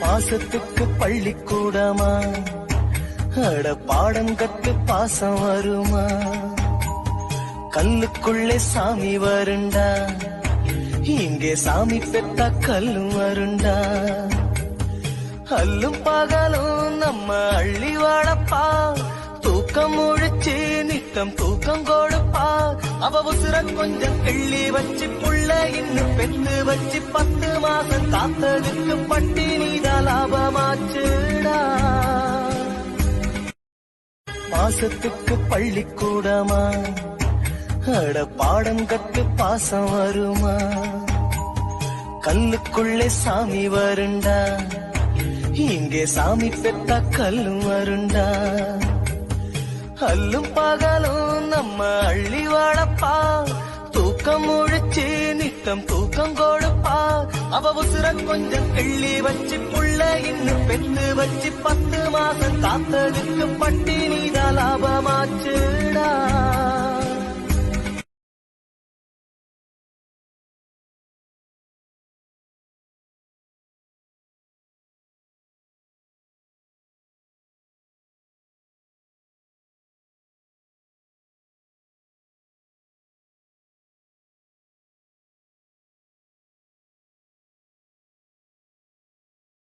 பாசத்துக்கு பள்ளிக்கூடமா, அட பாடம் கத்து பாசம் வருமா? கல்லுக்குள்ளே சாமி வருண்டா, இங்கே சாமி பெத்தா கல்லும் வருண்டா. அல்லும் பகலும் நம்ம அள்ளி வாழப்பா, தூக்கம் முழிச்சு நித்தம் தூக்கம் கொடுப்பா. அவ உசுர கொஞ்சம் கிள்ளி வச்சு புள்ள இன்னும் பெத்து வச்சு 10 மாசம் காத்ததுக்கு பட்டினிதான் லாபமாச்சுடா. பாசத்துக்கு பள்ளிக்கூடமா, அட பாடம் கத்து பாசம் வருமா? கல்லுக்குள்ளே சாமி வருண்டா, இங்கே சாமி பெத்தா கல்லும் வருண்டா. அல்லும் பகலும் நம்ம அள்ளி வாழப்பா, தூக்கம் முழிச்சு நித்தம் தூக்கம் கொடுப்பா. அவ உசுர கொஞ்சம் கிள்ளி வச்சு புள்ள இன்னும் பெத்து வச்சு 10 மாசம் காத்ததுக்கு பட்டினிதான் லாபமாச்சுடா.